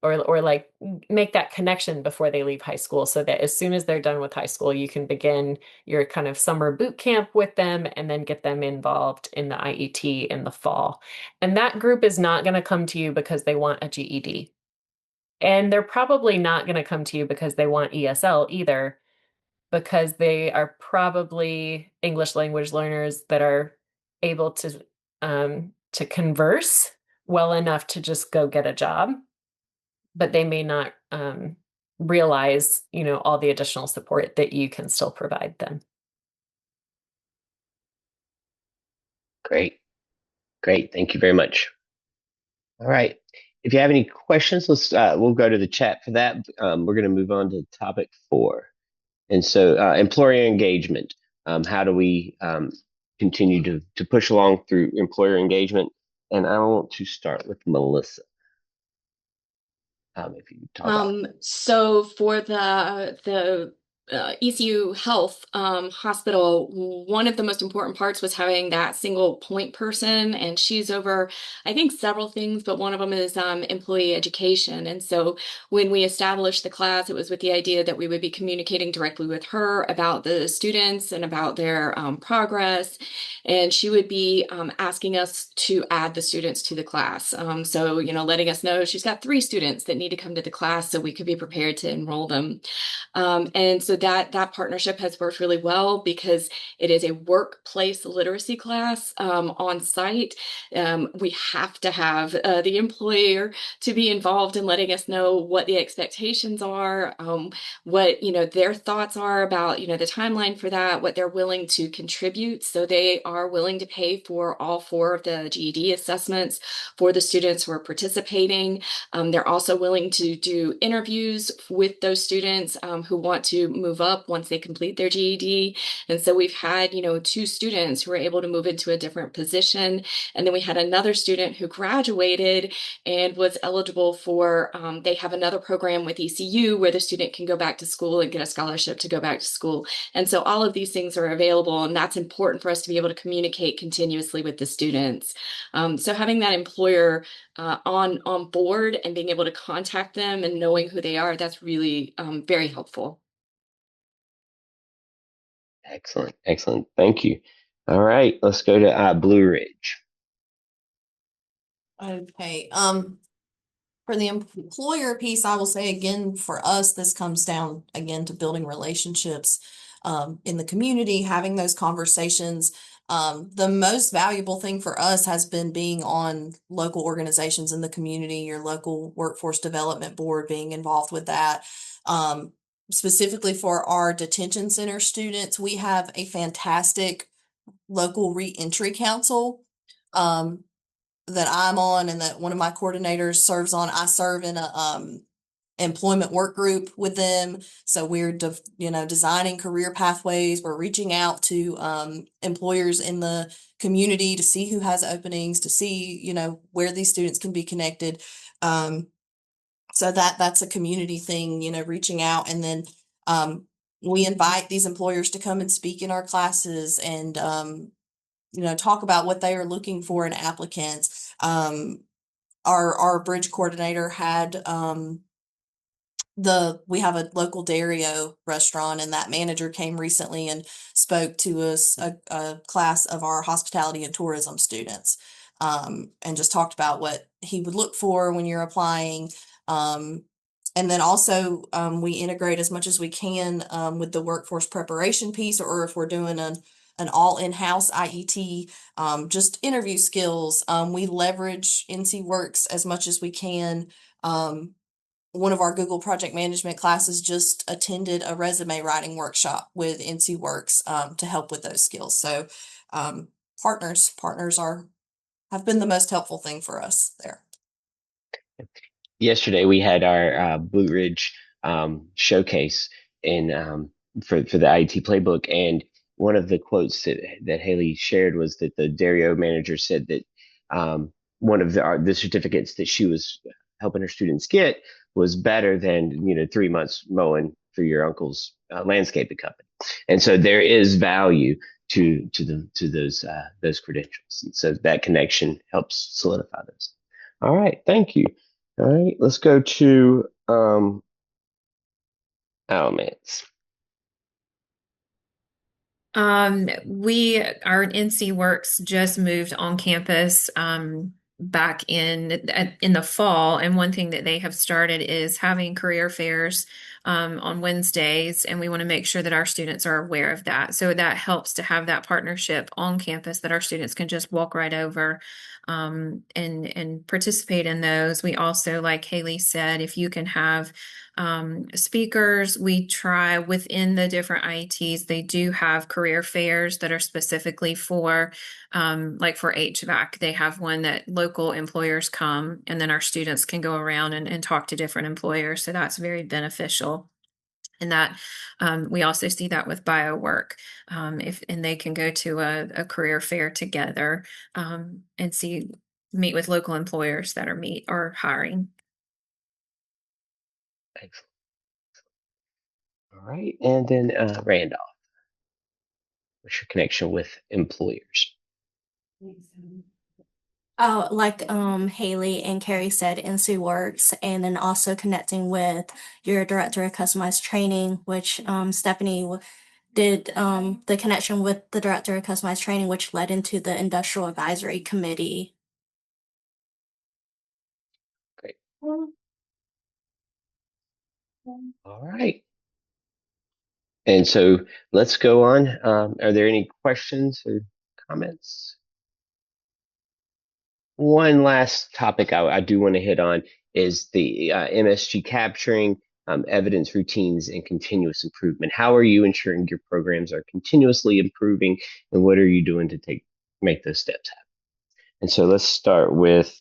or like make that connection before they leave high school, so that as soon as they're done with high school, you can begin your kind of summer boot camp with them and then get them involved in the IET in the fall. And that group is not going to come to you because they want a GED. And they're probably not going to come to you because they want ESL either, because they are probably English language learners that are able to converse well enough to just go get a job, but they may not realize, all the additional support that you can still provide them. Great. Great. Thank you very much. All right. If you have any questions, we'll go to the chat for that. We're going to move on to topic 4. And so employer engagement. How do we continue to push along through employer engagement? And I want to start with Melissa. If you talk about. So for the ECU Health Hospital, one of the most important parts was having that single point person, and she's over, I think, several things, but one of them is employee education. And so when we established the class, it was with the idea that we would be communicating directly with her about the students and about their progress, and she would be asking us to add the students to the class. So, letting us know she's got 3 students that need to come to the class so we could be prepared to enroll them. And so so that partnership has worked really well because it is a workplace literacy class on site. We have to have the employer to be involved in letting us know what the expectations are, what their thoughts are about the timeline for that, what they're willing to contribute. So they are willing to pay for all 4 of the GED assessments for the students who are participating. They're also willing to do interviews with those students who want to move up once they complete their GED. And so we've had 2 students who were able to move into a different position, and then we had another student who graduated and was eligible for they have another program with ECU where the student can go back to school and get a scholarship to go back to school. And so all of these things are available, and that's important for us to be able to communicate continuously with the students. So having that employer on board and being able to contact them and knowing who they are, that's really very helpful. Excellent. Excellent. Thank you. All right, let's go to Blue Ridge. Okay. For the employer piece, I will say again, for us, this comes down again to building relationships in the community, having those conversations. The most valuable thing for us has been being on local organizations in the community, your local workforce development board, being involved with that. Specifically for our detention center students, we have a fantastic local reentry council. That I'm on and that one of my coordinators serves on. I serve in a employment work group with them. So we're designing career pathways. We're reaching out to employers in the community to see who has openings, to see where these students can be connected. So that's a community thing, reaching out, and then we invite these employers to come and speak in our classes and talk about what they are looking for in applicants. Our bridge coordinator had we have a local Dario restaurant, and that manager came recently and spoke to us, a class of our hospitality and tourism students, and just talked about what he would look for when you're applying. And then also we integrate as much as we can with the workforce preparation piece, or if we're doing an all in-house IET, just interview skills. We leverage NC Works as much as we can. One of our Google project management classes just attended a resume writing workshop with NC Works to help with those skills. So partners have been the most helpful thing for us there. Yesterday we had our Blue Ridge showcase for the IET Playbook, and one of the quotes that Haley shared was that the Dario manager said that one of the certificates that she was helping her students get was better than 3 months mowing for your uncle's landscaping company. And so there is value to those credentials, and so that connection helps solidify those. All right, thank you. All right, let's go to Alamance. Our NC Works just moved on campus back in the fall, and one thing that they have started is having career fairs on Wednesdays, and we want to make sure that our students are aware of that. So that helps to have that partnership on campus that our students can just walk right over and participate in those. We also, like Haley said, if you can have speakers, we try within the different IETs, they do have career fairs that are specifically for like for HVAC. They have one that local employers come, and then our students can go around and talk to different employers. So that's very beneficial. And that we also see that with biowork, and they can go to a career fair together and meet with local employers that are hiring. Excellent. All right, and then Randolph, what's your connection with employers? Like Haley and Carrie said, NC Works, and then also connecting with your director of customized training, which Stephanie did the connection with the director of customized training, which led into the industrial advisory committee. Great. All right. And so let's go on. Are there any questions or comments? One last topic I do want to hit on is the MSG capturing, evidence routines, and continuous improvement. How are you ensuring your programs are continuously improving, and what are you doing to make those steps happen? And so let's start with,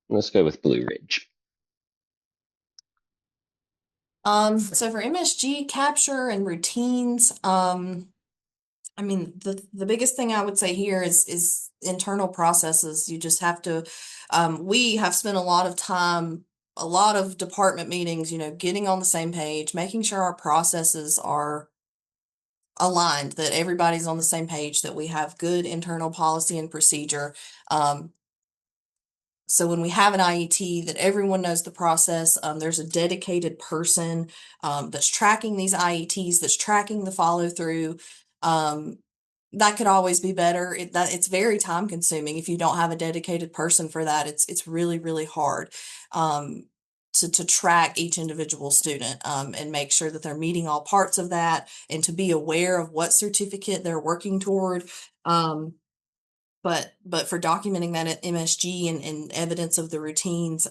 let's go with Blue Ridge. So for MSG capture and routines, I mean, the biggest thing I would say here is internal processes. You just have to, we have spent a lot of time, a lot of department meetings, getting on the same page, making sure our processes are aligned, that everybody's on the same page, that we have good internal policy and procedure. So when we have an IET, that everyone knows the process. There's a dedicated person that's tracking these IETs, that's tracking the follow through. That could always be better. It's very time consuming if you don't have a dedicated person for that. It's really, really hard to track each individual student and make sure that they're meeting all parts of that, and to be aware of what certificate they're working toward. But for documenting that at MSG and evidence of the routines,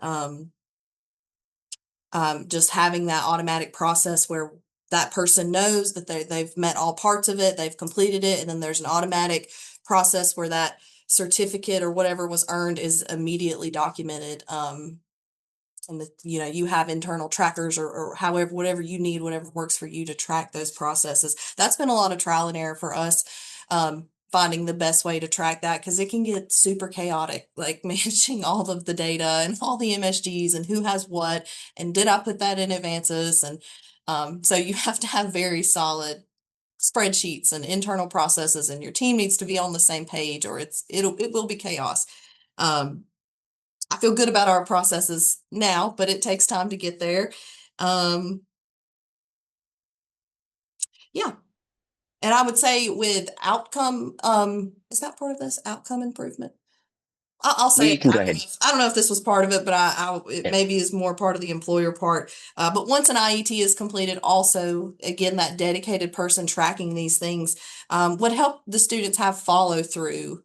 just having that automatic process where that person knows that they've met all parts of it, they've completed it, and then there's an automatic process where that certificate or whatever was earned is immediately documented. And you have internal trackers or however, whatever you need, whatever works for you to track those processes. That's been a lot of trial and error for us. Finding the best way to track that, because it can get super chaotic, like managing all of the data and all the MSGs and who has what, and did I put that in advances? And so you have to have very solid spreadsheets and internal processes, and your team needs to be on the same page, or it will be chaos. I feel good about our processes now, but it takes time to get there. Yeah. And I would say with outcome, is that part of this outcome improvement? I'll say You it. can go ahead. I don't know if this was part of it, but it Yeah. maybe is more part of the employer part. But once an IET is completed, also, again, that dedicated person tracking these things would help the students have follow through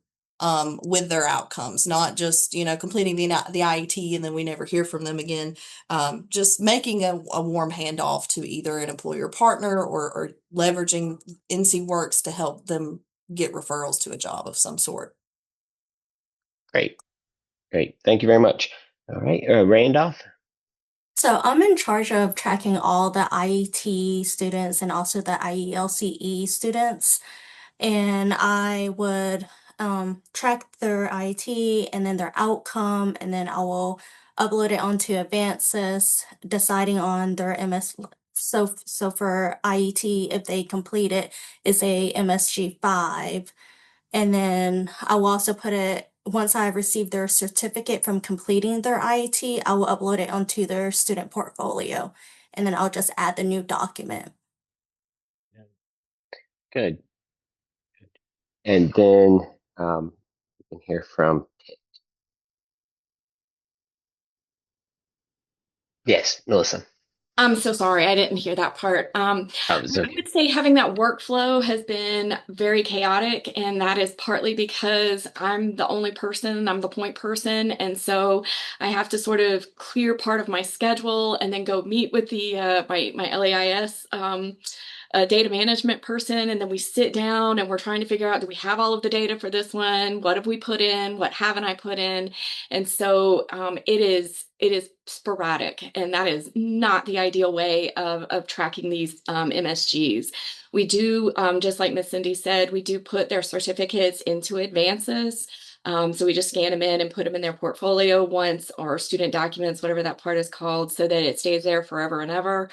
with their outcomes, not just, completing the IET and then we never hear from them again. Just making a warm handoff to either an employer partner or leveraging NC Works to help them get referrals to a job of some sort. Great. Thank you very much. All right, Randolph. So I'm in charge of tracking all the IET students and also the IELCE students. And I would track their IET and then their outcome, and then I will upload it onto Advances, deciding on their MS. So for IET, if they complete it, it's a MSG 5. And then I will also put it, once I receive their certificate from completing their IET, I will upload it onto their student portfolio. And then I'll just add the new document. Good. And then we can hear from Pitt. Yes, Melissa. I'm so sorry, I didn't hear that part. Oh, it's I okay. would say having that workflow has been very chaotic, and that is partly because I'm the only person, I'm the point person, and so I have to sort of clear part of my schedule and then go meet with the my LAIS a data management person, and then we sit down and we're trying to figure out, do we have all of the data for this one? What have we put in? What haven't I put in? And so it is sporadic, and that is not the ideal way of tracking these MSGs. We do, just like Miss Cindy said, we do put their certificates into Advances. So we just scan them in and put them in their portfolio once, or student documents, whatever that part is called, so that it stays there forever and ever.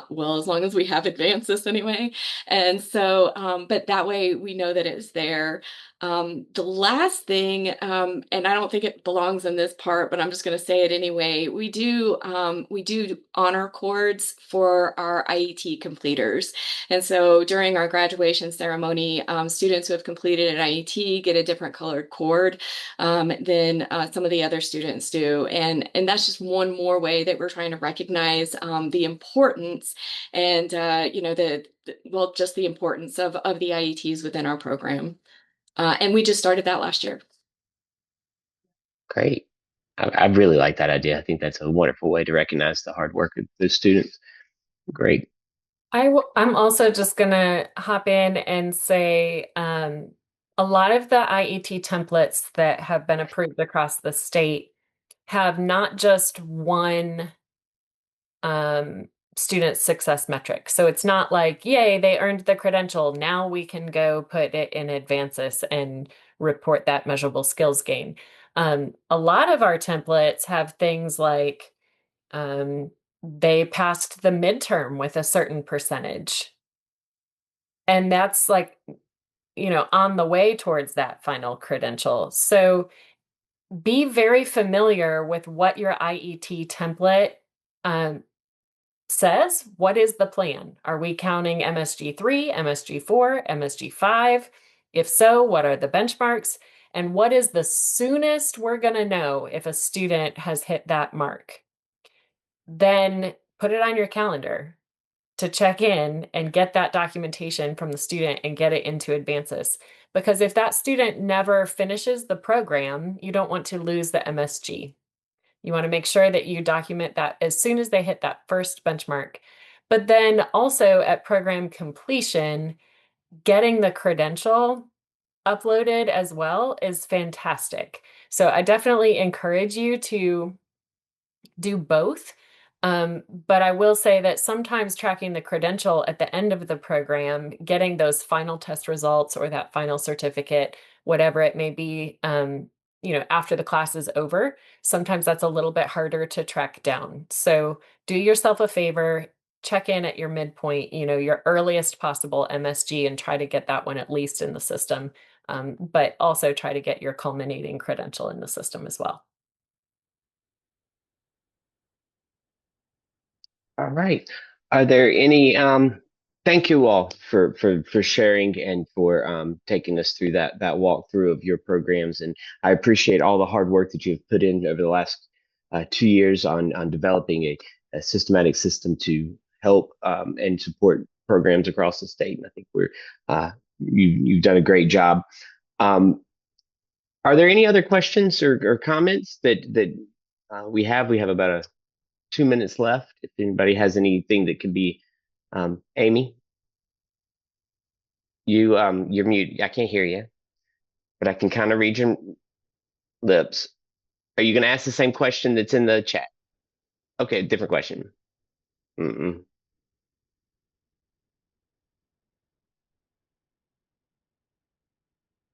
Well, as long as we have Advances anyway. And so, but that way we know that it's there. The last thing, and I don't think it belongs in this part, but I'm just going to say it anyway. We do honor cords for our IET completers. And so during our graduation ceremony, students who have completed an IET get a different colored cord than some of the other students do. And that's just one more way that we're trying to recognize the importance and, just the importance of the IETs within our program. And we just started that last year. Great. I really like that idea. I think that's a wonderful way to recognize the hard work of the students. Great. I'm also just going to hop in and say a lot of the IET templates that have been approved across the state have not just one student success metric. So it's not like, yay, they earned the credential. Now we can go put it in Advances and report that measurable skills gain. A lot of our templates have things like they passed the midterm with a certain percentage. And that's like, on the way towards that final credential. So be very familiar with what your IET template says. What is the plan? Are we counting MSG 3, MSG 4, MSG 5? If so, what are the benchmarks? And what is the soonest we're going to know if a student has hit that mark? Then put it on your calendar to check in and get that documentation from the student and get it into Advances. Because if that student never finishes the program, you don't want to lose the MSG. You want to make sure that you document that as soon as they hit that first benchmark. But then also at program completion, getting the credential uploaded as well is fantastic. So I definitely encourage you to do both. But I will say that sometimes tracking the credential at the end of the program, getting those final test results or that final certificate, whatever it may be, after the class is over, sometimes that's a little bit harder to track down. So do yourself a favor, check in at your midpoint, your earliest possible MSG, and try to get that one at least in the system. But also try to get your culminating credential in the system as well. All right. Are there any thank you all for sharing and for taking us through that walkthrough of your programs. And I appreciate all the hard work that you've put in over the last 2 years on developing a systematic system to help and support programs across the state. And I think you've done a great job. Are there any other questions or comments that we have? We have about 2 minutes left. If anybody has anything that could be, Amy, you're mute. I can't hear you, but I can kind of read your lips. Are you going to ask the same question that's in the chat? Okay, different question. Mm-mm.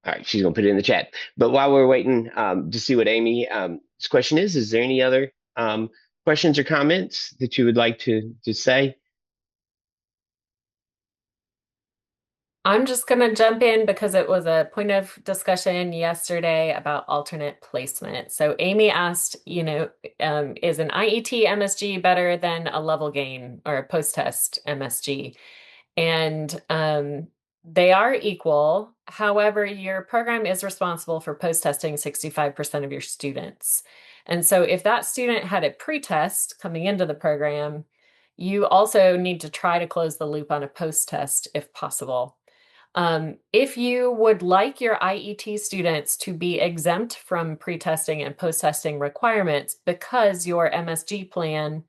All right, she's going to put it in the chat. But while we're waiting to see what Amy's question is there any other questions or comments that you would like to say? I'm just going to jump in because it was a point of discussion yesterday about alternate placement. So Amy asked, is an IET MSG better than a level gain or a post-test MSG? And they are equal. However, your program is responsible for post-testing 65% of your students. And so if that student had a pre-test coming into the program, you also need to try to close the loop on a post-test if possible. If you would like your IET students to be exempt from pre-testing and post-testing requirements because your MSG plan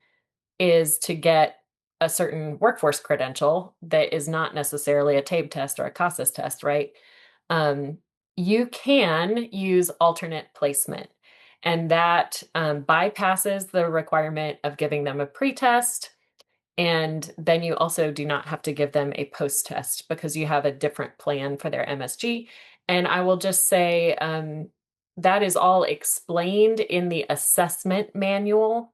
is to get a certain workforce credential that is not necessarily a TABE test or a CASAS test, right? You can use alternate placement, and that bypasses the requirement of giving them a pre-test. And then you also do not have to give them a post-test because you have a different plan for their MSG. And I will just say that is all explained in the assessment manual.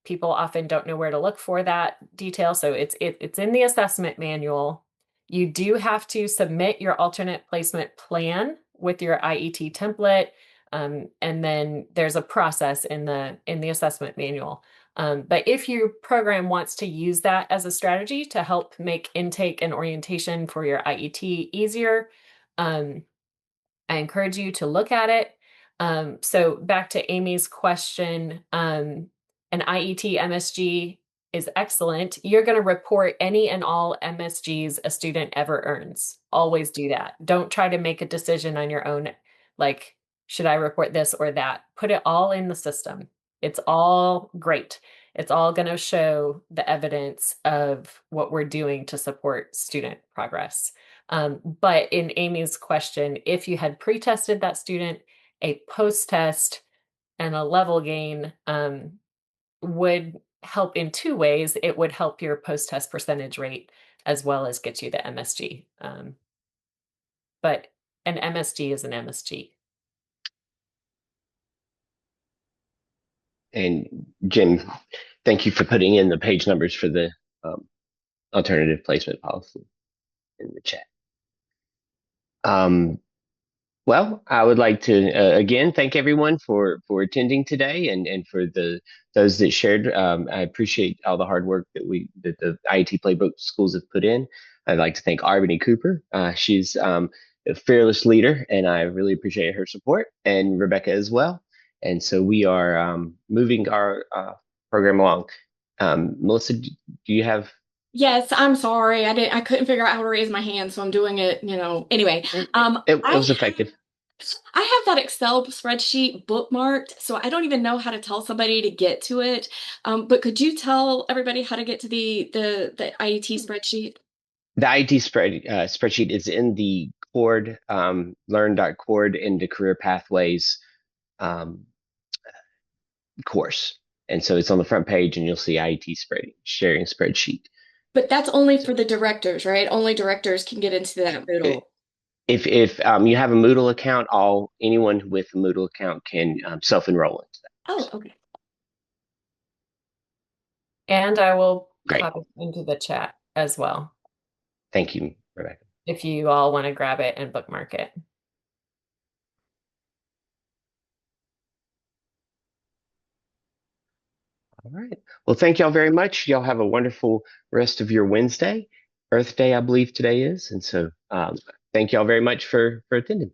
People often don't know where to look for that detail. So it's in the assessment manual. You do have to submit your alternate placement plan with your IET template. And then there's a process in the assessment manual. But if your program wants to use that as a strategy to help make intake and orientation for your IET easier, I encourage you to look at it. So back to Amy's question, an IET MSG is excellent. You're going to report any and all MSGs a student ever earns. Always do that. Don't try to make a decision on your own, like, should I report this or that? Put it all in the system. It's all great. It's all going to show the evidence of what we're doing to support student progress. But in Amy's question, if you had pre-tested that student, a post-test and a level gain would help in two ways. It would help your post-test percentage rate as well as get you the MSG. But an MSG is an MSG. And Jim, thank you for putting in the page numbers for the alternative placement policy in the chat. Well, I would like to again thank everyone for attending today and for those that shared. I appreciate all the hard work that the IET Playbook schools have put in. I'd like to thank Arbany Cooper. She's a fearless leader, and I really appreciate her support, and Rebecca as well. And so we are moving our program along. Melissa, do you have? Yes, I'm sorry. I couldn't figure out how to raise my hand, so I'm doing it, Anyway, It was effective. I have that Excel spreadsheet bookmarked, so I don't even know how to tell somebody to get to it. But could you tell everybody how to get to the IET spreadsheet? The IET spreadsheet is in the Cord, learn.cord into career pathways course. And so it's on the front page and you'll see IET sharing spreadsheet. But that's only for the directors, right? Only directors can get into that Moodle. If you have a Moodle account, anyone with a Moodle account can self-enroll into that. Oh, okay. And I will Great. pop it into the chat as well. Thank you, Rebecca. If you all want to grab it and bookmark it. All right. Well, thank y'all very much. Y'all have a wonderful rest of your Wednesday. Earth Day, I believe today is. And so thank y'all very much for attending.